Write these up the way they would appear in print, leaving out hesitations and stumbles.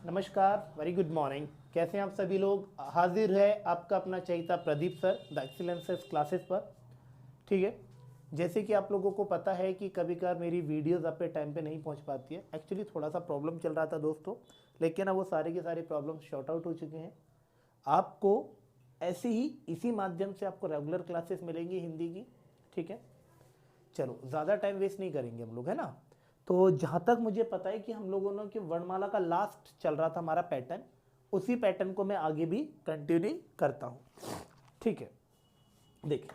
नमस्कार, very good morning. कैसे हैं आप सभी लोग। हाजिर है आपका अपना चहिता प्रदीप सर द एक्सीलेंसेस क्लासेस पर। ठीक है, जैसे कि आप लोगों को पता है कि कभी कभार मेरी वीडियोस आप पे टाइम पे नहीं पहुंच पाती है। एक्चुअली थोड़ा सा प्रॉब्लम चल रहा था दोस्तों, लेकिन अब वो सारे के सारे प्रॉब्लम शॉर्ट आउट हो चुके हैं। आपको ऐसे ही इसी माध्यम से आपको रेगुलर क्लासेस मिलेंगी हिंदी की। ठीक है, चलो ज़्यादा टाइम वेस्ट नहीं करेंगे हम लोग, है ना। तो जहाँ तक मुझे पता है कि हम लोगों ने कि वर्णमाला का लास्ट चल रहा था हमारा पैटर्न, उसी पैटर्न को मैं आगे भी कंटिन्यू करता हूँ। ठीक है, देखिए,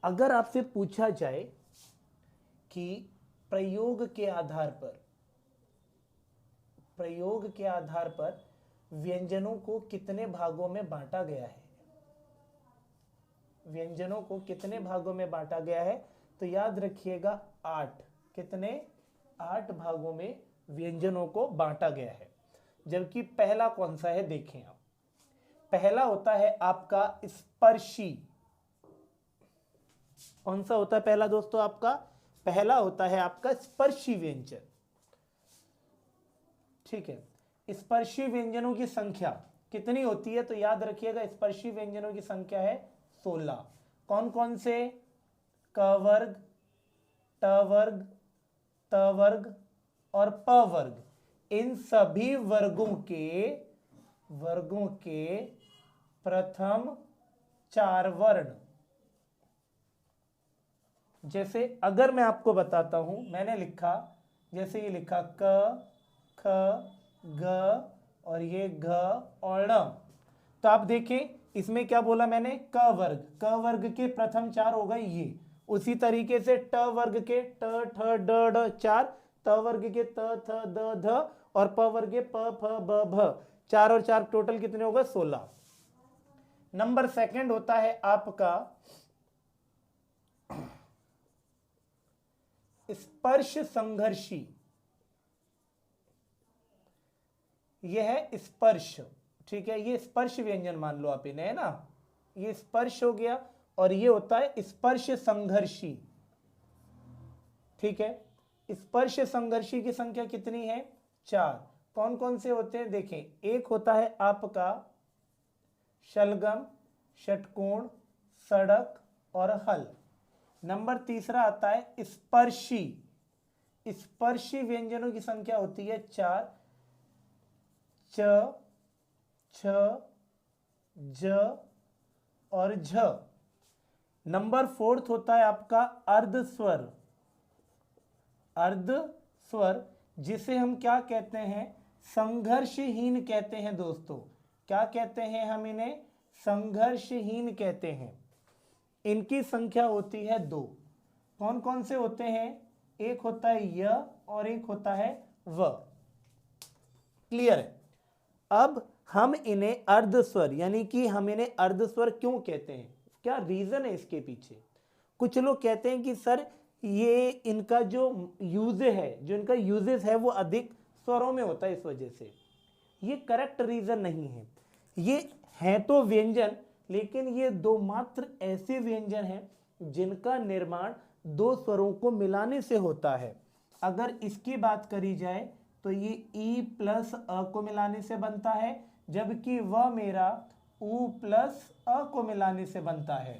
अगर आपसे पूछा जाए कि प्रयोग के आधार पर व्यंजनों को कितने भागों में बांटा गया है, व्यंजनों को कितने भागों में बांटा गया है, तो याद रखिएगा 8। कितने? 8 भागों में व्यंजनों को बांटा गया है। जबकि पहला कौन सा है, देखें आप। पहला होता है आपका स्पर्शी। कौन सा होता है पहला दोस्तों आपका? पहला होता है आपका स्पर्शी व्यंजन। ठीक है, स्पर्शी व्यंजनों की संख्या कितनी होती है, तो याद रखिएगा स्पर्शी व्यंजनों की संख्या है 16। कौन कौन से? क वर्ग, ट वर्ग, त वर्ग और प वर्ग। इन सभी वर्गों के प्रथम 4 वर्ण। जैसे अगर मैं आपको बताता हूं, मैंने लिखा, जैसे ये लिखा क, ख, ग और ये घ और ण। तो आप देखें इसमें क्या बोला मैंने, क वर्ग के प्रथम 4 हो गए ये। उसी तरीके से ट वर्ग के ट, ठ, ड, ढ 4, त वर्ग के त, थ, द, ध और प वर्ग के प, फ, ब, भ 4 और 4 टोटल कितने हो गए? 16। नंबर सेकंड होता है आपका स्पर्श संघर्षी। यह है स्पर्श। ठीक है, ये स्पर्श व्यंजन मान लो आप इन्हें, है ना। ये स्पर्श हो गया और ये होता है स्पर्श संघर्षी। ठीक है, स्पर्श संघर्षी की संख्या कितनी है? 4। कौन कौन से होते हैं देखें, एक होता है आपका शलगम, षटकोण, सड़क और हल। नंबर तीसरा आता है स्पर्शी। स्पर्शी व्यंजनों की संख्या होती है 4। च, छ, ज और झ। नंबर फोर्थ होता है आपका अर्धस्वर। अर्धस्वर जिसे हम क्या कहते हैं? संघर्षहीन कहते हैं दोस्तों। क्या कहते हैं हम इन्हें? संघर्षहीन कहते हैं। इनकी संख्या होती है 2। कौन कौन से होते हैं? एक होता है य और एक होता है व। क्लियर है? अब हम इन्हें अर्धस्वर, यानी कि हम इन्हें अर्धस्वर क्यों कहते हैं, क्या रीजन है इसके पीछे? कुछ लोग कहते हैं कि सर ये इनका जो इनका यूजेस है वो अधिक स्वरों में होता है, इस वजह से। ये करेक्ट रीजन नहीं है। ये हैं तो व्यंजन, लेकिन ये 2 मात्र ऐसे व्यंजन हैं जिनका निर्माण 2 स्वरों को मिलाने से होता है। अगर इसकी बात करी जाए तो ये ई प्लस अ को मिलाने से बनता है, जबकि वह मेरा उ प्लस अ को मिलाने से बनता है।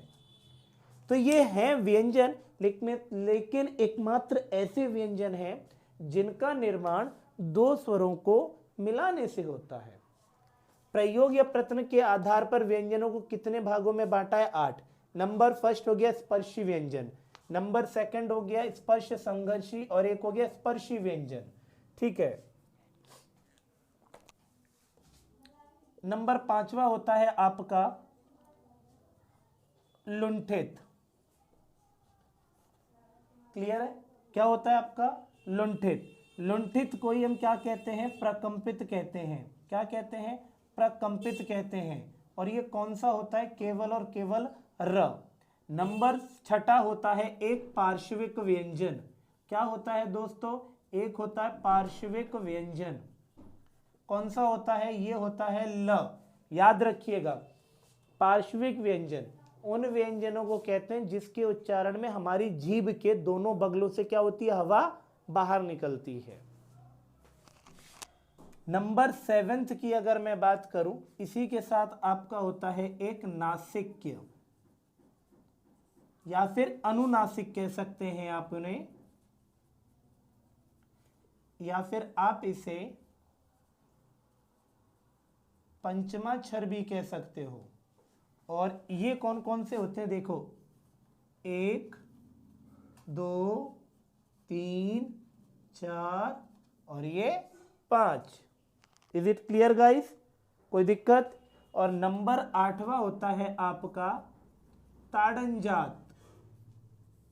तो ये हैं व्यंजन, लेकिन एकमात्र ऐसे व्यंजन हैं जिनका निर्माण 2 स्वरों को मिलाने से होता है। प्रयोग या प्रश्न के आधार पर व्यंजनों को कितने भागों में बांटा है? 8। नंबर फर्स्ट हो गया स्पर्शी व्यंजन, नंबर सेकंड हो गया स्पर्श संघर्षी और एक हो गया स्पर्शी व्यंजन। ठीक है, नंबर 5वां होता है आपका लुंठित। क्लियर है? क्या होता है आपका? लुंठित। लुंठित को ही हम क्या कहते हैं? प्रकंपित कहते हैं। क्या कहते हैं? प्रकंपित कहते हैं। और ये कौन सा होता है? केवल और केवल र। नंबर 6 होता है एक पार्श्विक व्यंजन। क्या होता है दोस्तों? एक होता है पार्श्विक व्यंजन। कौन सा होता है? ये होता है ल। याद रखिएगा, पार्श्विक व्यंजन उन व्यंजनों को कहते हैं जिसके उच्चारण में हमारी जीभ के दोनों बगलों से क्या होती है? हवा बाहर निकलती है। नंबर 7 की अगर मैं बात करूं, इसी के साथ आपका होता है एक नासिक्य या फिर अनुनासिक कह सकते हैं आप उन्हें, या फिर आप इसे पंचमाक्षर भी कह सकते हो। और ये कौन कौन से होते हैं देखो, 1 2 3 4 और ये 5। इज इट क्लियर गाइस, कोई दिक्कत? और नंबर 8वां होता है आपका ताड़नजात,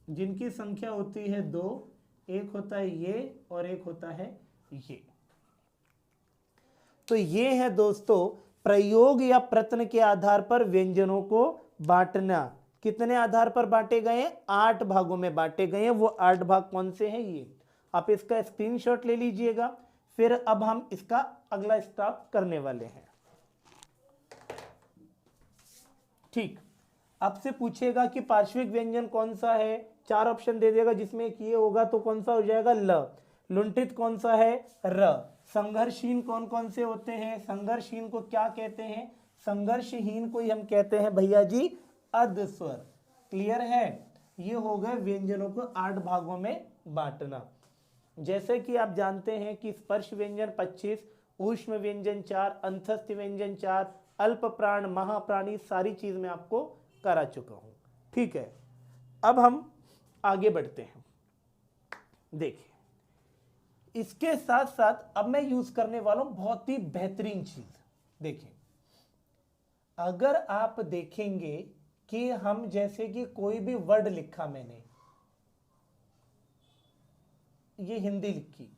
जिनकी संख्या होती है 2, एक होता है ये और एक होता है ये। तो ये है दोस्तों प्रयोग या प्रश्न के आधार पर व्यंजनों को बांटना। कितने आधार पर बांटे गए हैं? 8 भागों में बांटे गए हैं। वो 8 भाग कौन से हैं? ये आप इसका स्क्रीनशॉट ले लीजिएगा। फिर अब हम इसका अगला स्टेप करने वाले हैं। ठीक, आपसे पूछेगा कि पार्श्विक व्यंजन कौन सा है, 4 ऑप्शन दे देगा, जिसमें एक ये होगा तो कौन सा हो जाएगा? ल। लुंठित कौन सा है? र। संघर्षहीन कौन कौन से होते हैं? संघर्षहीन को क्या कहते हैं? संघर्षहीन को ही हम कहते हैं भैया जी अर्ध स्वर। क्लियर है? ये हो गए व्यंजनों को 8 भागों में बांटना। जैसे कि आप जानते हैं कि स्पर्श व्यंजन 25, ऊष्म व्यंजन 4, अंतस्थ व्यंजन 4, अल्प प्राण, महाप्राणी, सारी चीज मैं आपको करा चुका हूं। ठीक है, अब हम आगे बढ़ते हैं। देखिए, इसके साथ साथ अब मैं यूज करने वाला हूं बहुत ही बेहतरीन चीज। देखिए, अगर आप देखेंगे कि हम जैसे कि कोई भी वर्ड लिखा, मैंने ये हिंदी लिखी,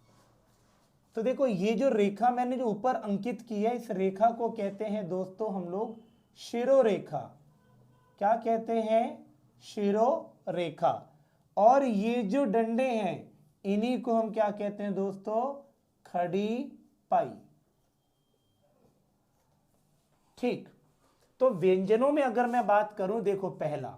तो देखो ये जो रेखा मैंने जो ऊपर अंकित की है, इस रेखा को कहते हैं दोस्तों हम लोग शिरोरेखा। क्या कहते हैं? शिरोरेखा। और ये जो डंडे हैं, इन्हीं को हम क्या कहते हैं दोस्तों? खड़ी पाई। ठीक, तो व्यंजनों में अगर मैं बात करूं, देखो पहला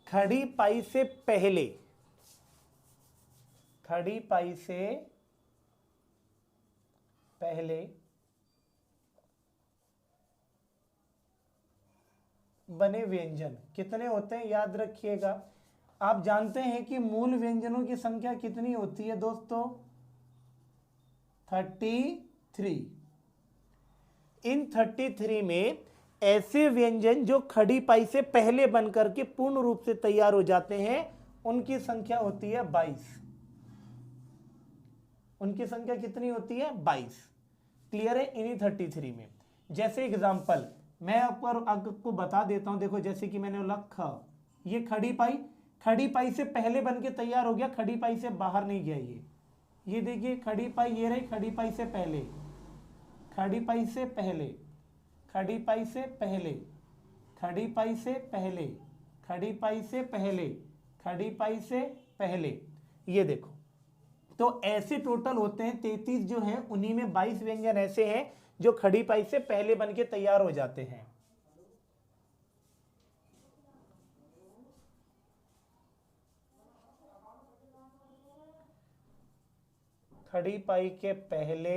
खड़ी पाई से पहले, खड़ी पाई से पहले बने व्यंजन कितने होते हैं? याद रखिएगा। आप जानते हैं कि मूल व्यंजनों की संख्या कितनी होती है दोस्तों? 33। इन 33 में ऐसे व्यंजन जो खड़ी पाई से पहले बनकर के पूर्ण रूप से तैयार हो जाते हैं, उनकी संख्या होती है 22। उनकी संख्या कितनी होती है? 22। क्लियर है? इन्हीं 33 में। जैसे एग्जांपल मैं आपको बता देता हूं। देखो, जैसे कि मैंने बोला ख, ये खड़ी पाई, खड़ी पाई से पहले बन के तैयार हो गया, खड़ी पाई से बाहर नहीं गया। ये देखिए खड़ी पाई, ये रही खड़ी पाई से पहले, खड़ी पाई से पहले, खड़ी पाई से पहले, खड़ी पाई से पहले, खड़ी पाई से पहले, खड़ी पाई से पहले। ये देखो, तो ऐसे टोटल होते हैं 33 जो हैं, उन्हीं में 22 व्यंजन ऐसे हैं जो खड़ी पाई से पहले बन के तैयार हो जाते हैं। खड़ी पाई के पहले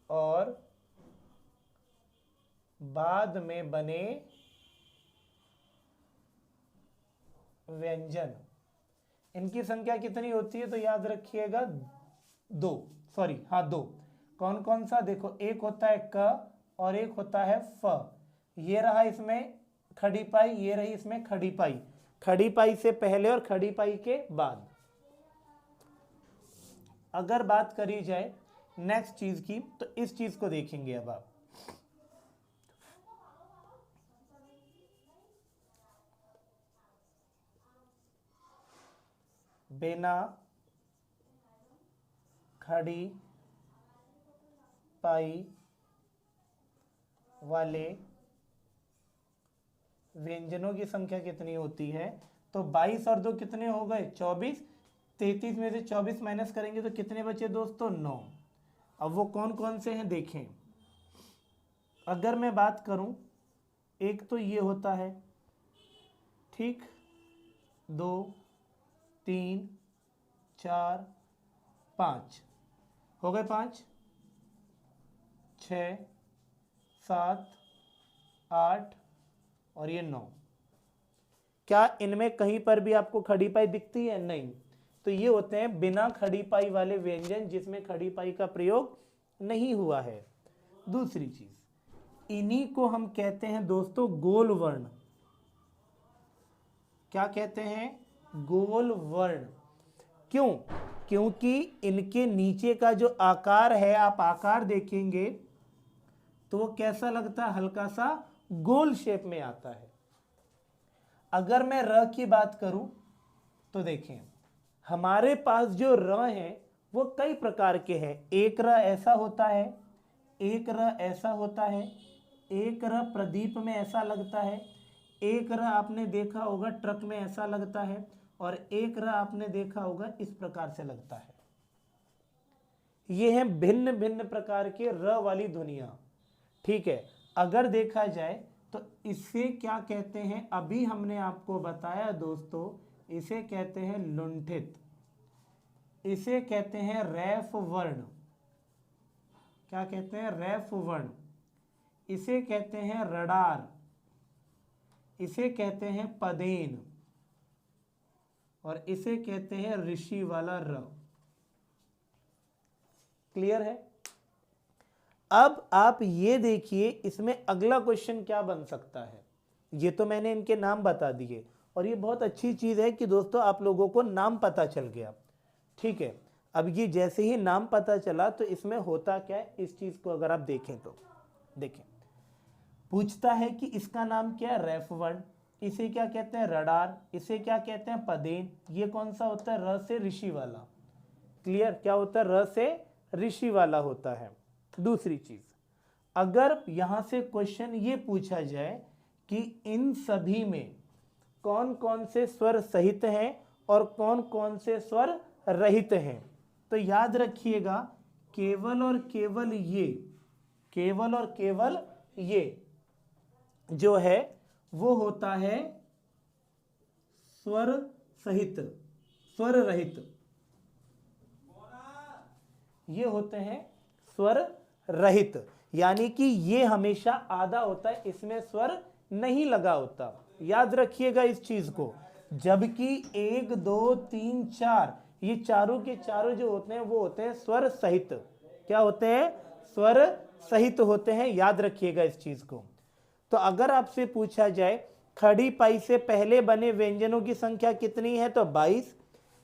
और बाद में बने व्यंजन, इनकी संख्या कितनी होती है? तो याद रखिएगा 2। सॉरी, हाँ 2। कौन कौन सा? देखो, एक होता है क और एक होता है फ। ये रहा इसमें खड़ी पाई, ये रही इसमें खड़ी पाई। खड़ी पाई से पहले और खड़ी पाई के बाद। अगर बात करी जाए नेक्स्ट चीज की, तो इस चीज को देखेंगे अब आप। बिना खड़ी पाई वाले व्यंजनों की संख्या कितनी होती है? तो 22 और 2 कितने हो गए? 24। 33 में से 24 माइनस करेंगे तो कितने बचे दोस्तों? 9। अब वो कौन कौन से हैं देखें। अगर मैं बात करूं, एक तो ये होता है, ठीक, 2 3 4 5 हो गए, 5 6 7 8 और ये 9। क्या इनमें कहीं पर भी आपको खड़ी पाई दिखती है? नहीं। तो ये होते हैं बिना खड़ी पाई वाले व्यंजन, जिसमें खड़ी पाई का प्रयोग नहीं हुआ है। दूसरी चीज, इन्हीं को हम कहते हैं दोस्तों गोल वर्ण। क्या कहते हैं? गोल वर्ण। क्यों? क्योंकि इनके नीचे का जो आकार है, आप आकार देखेंगे तो वो कैसा लगता है? हल्का सा गोल शेप में आता है। अगर मैं र की बात करूं तो देखें, हमारे पास जो र है वो कई प्रकार के हैं। एक र ऐसा होता है, एक र ऐसा होता है, एक र प्रदीप में ऐसा लगता है, एक र आपने देखा होगा ट्रक में ऐसा लगता है, और एक र आपने देखा होगा इस प्रकार से लगता है। ये हैं भिन्न भिन्न प्रकार के र वाली ध्वनियां। ठीक है, अगर देखा जाए तो इसे क्या कहते हैं? अभी हमने आपको बताया दोस्तों, इसे कहते हैं लुंठित, इसे कहते हैं रैफ वर्ण। क्या कहते हैं? रैफ वर्ण। इसे कहते हैं रडार, इसे कहते हैं पदेन, और इसे कहते हैं ऋषि वाला र। क्लियर है? अब आप ये देखिए, इसमें अगला क्वेश्चन क्या बन सकता है। ये तो मैंने इनके नाम बता दिए, और ये बहुत अच्छी चीज है कि दोस्तों आप लोगों को नाम पता चल गया। ठीक है, अब ये जैसे ही नाम पता चला तो इसमें होता क्या है, इस चीज को अगर आप देखें तो देखें, पूछता है कि इसका नाम क्या है? रैफ वर्ण। इसे क्या कहते हैं? रडार। इसे क्या कहते हैं? पदेन। ये कौन सा होता है? र से ऋषि वाला। क्लियर? क्या होता है? र से ऋषि वाला होता है। दूसरी चीज, अगर यहां से क्वेश्चन ये पूछा जाए कि इन सभी में कौन कौन से स्वर सहित हैं और कौन कौन से स्वर रहित हैं, तो याद रखिएगा केवल और केवल ये, केवल और केवल ये जो है वो होता है स्वर सहित, स्वर रहित। ये होते हैं स्वर रहित, यानी कि ये हमेशा आधा होता है, इसमें स्वर नहीं लगा होता। याद रखिएगा इस चीज को। जबकि 1 2 3 4 ये चारों के चारों जो होते हैं वो होते हैं स्वर सहित। क्या होते हैं? स्वर सहित होते हैं। याद रखिएगा इस चीज को। तो अगर आपसे पूछा जाए खड़ी पाई से पहले बने व्यंजनों की संख्या कितनी है, तो 22।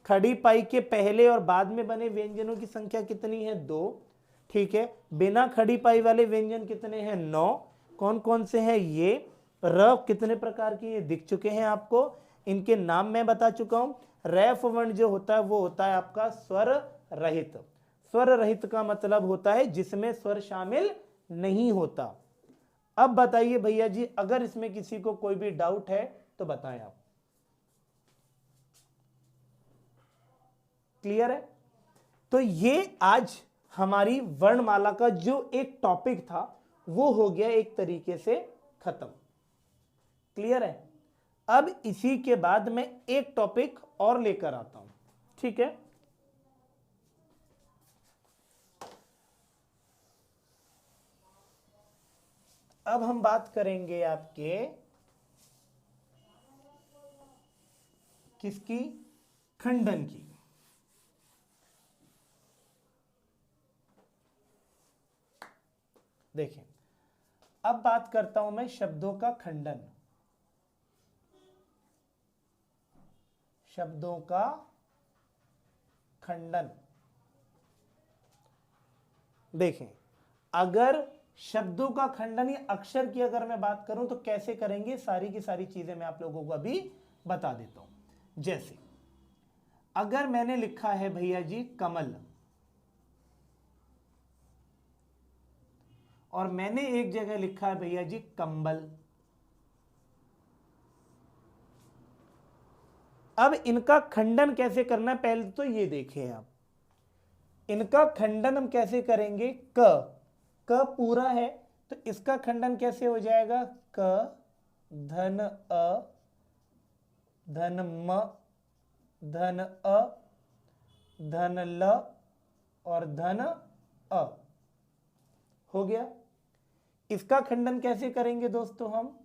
खड़ी पाई के पहले और बाद में बने व्यंजनों की संख्या कितनी है? 2। ठीक है, बिना खड़ी पाई वाले व्यंजन कितने हैं? 9। कौन कौन से हैं ये? र कितने प्रकार के ये दिख चुके हैं आपको, इनके नाम मैं बता चुका हूं। रैफ वर्ण जो होता है वो होता है आपका स्वर रहित। स्वर रहित का मतलब होता है जिसमें स्वर शामिल नहीं होता। अब बताइए भैया जी, अगर इसमें किसी को कोई भी डाउट है तो बताएं आप। क्लियर है? तो ये आज हमारी वर्णमाला का जो एक टॉपिक था वो हो गया एक तरीके से खत्म। क्लियर है? अब इसी के बाद मैं एक टॉपिक और लेकर आता हूं। ठीक है, अब हम बात करेंगे आपके किसकी? खंडन की। देखें, अब बात करता हूं मैं शब्दों का खंडन। शब्दों का खंडन। देखें, अगर शब्दों का खंडन या अक्षर की अगर मैं बात करूं तो कैसे करेंगे, सारी की सारी चीजें मैं आप लोगों को अभी बता देता हूं। जैसे अगर मैंने लिखा है भैया जी कमल, और मैंने एक जगह लिखा है भैया जी कंबल, अब इनका खंडन कैसे करना है पहले तो ये देखें आप। इनका खंडन हम कैसे करेंगे? क पूरा है तो इसका खंडन कैसे हो जाएगा? क धन अ धन म धन अ धन ल और धन अ हो गया। इसका खंडन कैसे करेंगे दोस्तों हम?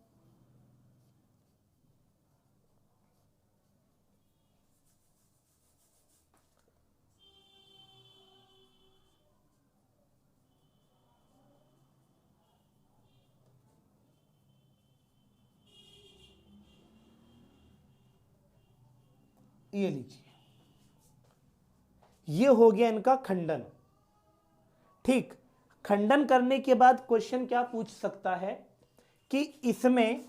ये लीजिए, ये हो गया इनका खंडन। ठीक, खंडन करने के बाद क्वेश्चन क्या पूछ सकता है कि इसमें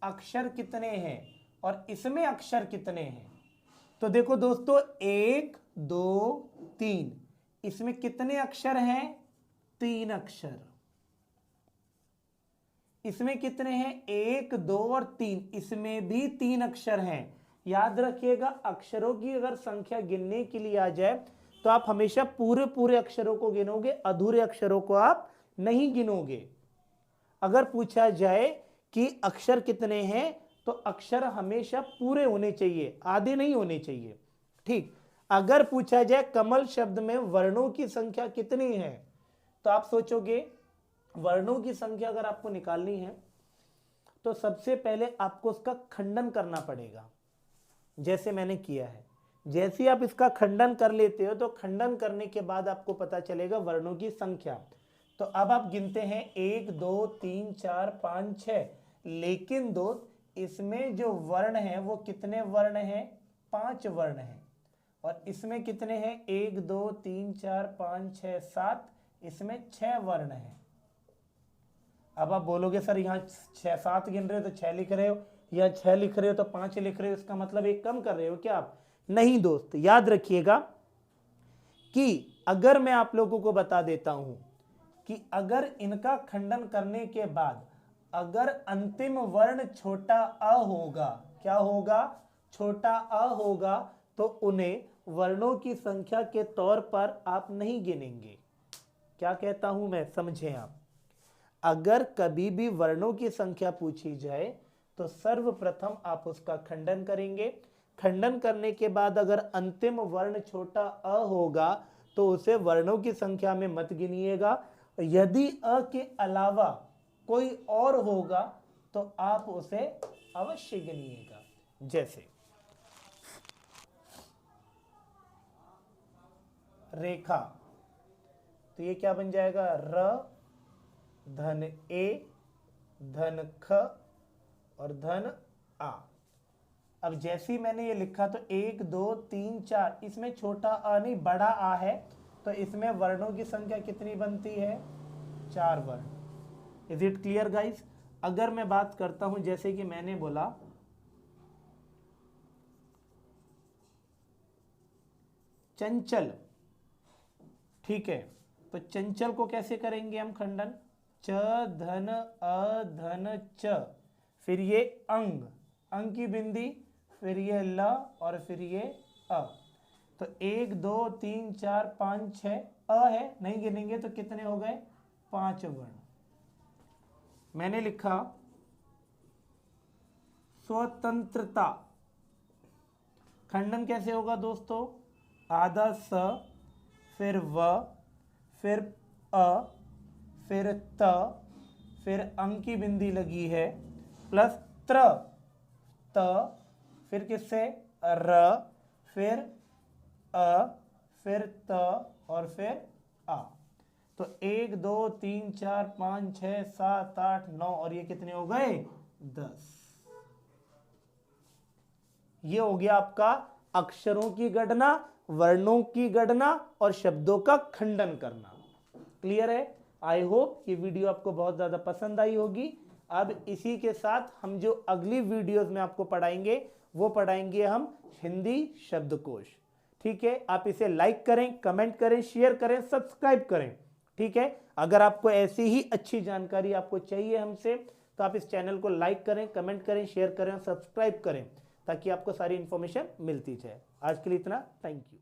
अक्षर कितने हैं और इसमें अक्षर कितने हैं। तो देखो दोस्तों, 1 2 3, इसमें कितने अक्षर हैं? 3 अक्षर। इसमें कितने हैं? 1 2 और 3, इसमें भी 3 अक्षर हैं। याद रखिएगा, अक्षरों की अगर संख्या गिनने के लिए आ जाए तो आप हमेशा पूरे पूरे अक्षरों को गिनोगे, अधूरे अक्षरों को आप नहीं गिनोगे। अगर पूछा जाए कि अक्षर कितने हैं तो अक्षर हमेशा पूरे होने चाहिए, आधे नहीं होने चाहिए। ठीक, अगर पूछा जाए कमल शब्द में वर्णों की संख्या कितनी है तो आप सोचोगे वर्णों की संख्या अगर आपको निकालनी है तो सबसे पहले आपको उसका खंडन करना पड़ेगा, जैसे मैंने किया है। जैसे आप इसका खंडन कर लेते हो तो खंडन करने के बाद आपको पता चलेगा वर्णों की संख्या। तो अब आप गिनते हैं 1 2 3 4 5 6, लेकिन दोस्त इसमें जो वर्ण है वो कितने वर्ण हैं? 5 वर्ण हैं। और इसमें कितने हैं? 1 2 3 4 5 6 7, इसमें 6 वर्ण हैं। अब आप बोलोगे सर यहाँ 6 7 गिन रहे हो तो 6 लिख रहे हो, या 6 लिख रहे हो तो 5 लिख रहे हो, इसका मतलब एक कम कर रहे हो क्या आप? नहीं दोस्त, याद रखिएगा कि अगर मैं आप लोगों को बता देता हूं कि अगर इनका खंडन करने के बाद अगर अंतिम वर्ण छोटा अ होगा, क्या होगा? छोटा अ होगा, तो उन्हें वर्णों की संख्या के तौर पर आप नहीं गिनेंगे। क्या कहता हूं मैं, समझें आप। अगर कभी भी वर्णों की संख्या पूछी जाए तो सर्वप्रथम आप उसका खंडन करेंगे। खंडन करने के बाद अगर अंतिम वर्ण छोटा अ होगा तो उसे वर्णों की संख्या में मत गिनिएगा। यदि अ के अलावा कोई और होगा तो आप उसे अवश्य गिनिएगा। जैसे रेखा, तो ये क्या बन जाएगा? र धन ए धन ख और धन आ। अब जैसे ही मैंने ये लिखा तो 1 2 3 4, इसमें छोटा आ नहीं बड़ा आ है, तो इसमें वर्णों की संख्या कितनी बनती है? 4 वर्ण। Is it clear guys? अगर मैं बात करता हूं जैसे कि मैंने बोला चंचल, ठीक है, तो चंचल को कैसे करेंगे हम खंडन? च धन अ धन च, फिर ये अंग की बिंदी, फिर ये ल और फिर ये अ। तो 1 2 3 4 5 6 अ है, नहीं गिनेंगे तो कितने हो गए? 5 वर्ण। मैंने लिखा स्वतंत्रता, खंडन कैसे होगा दोस्तों? आधा स, फिर व, फिर अ, फिर त, फिर अंग की बिंदी लगी है, प्लस त्र, त, फिर किससे? र, फिर अ, फिर त और फिर आ। तो 1 2 3 4 5 6 7 8 9 और ये कितने हो गए? 10। ये हो गया आपका अक्षरों की गणना, वर्णों की गणना और शब्दों का खंडन करना। क्लियर है? आई होप ये वीडियो आपको बहुत ज्यादा पसंद आई होगी। अब इसी के साथ हम जो अगली वीडियोस में आपको पढ़ाएंगे वो पढ़ाएंगे हम हिंदी शब्दकोश। ठीक है, आप इसे लाइक करें, कमेंट करें, शेयर करें, सब्सक्राइब करें। ठीक है, अगर आपको ऐसी ही अच्छी जानकारी आपको चाहिए हमसे तो आप इस चैनल को लाइक करें, कमेंट करें, शेयर करें, सब्सक्राइब करें, ताकि आपको सारी इंफॉर्मेशन मिलती जाए। आज के लिए इतना, थैंक यू।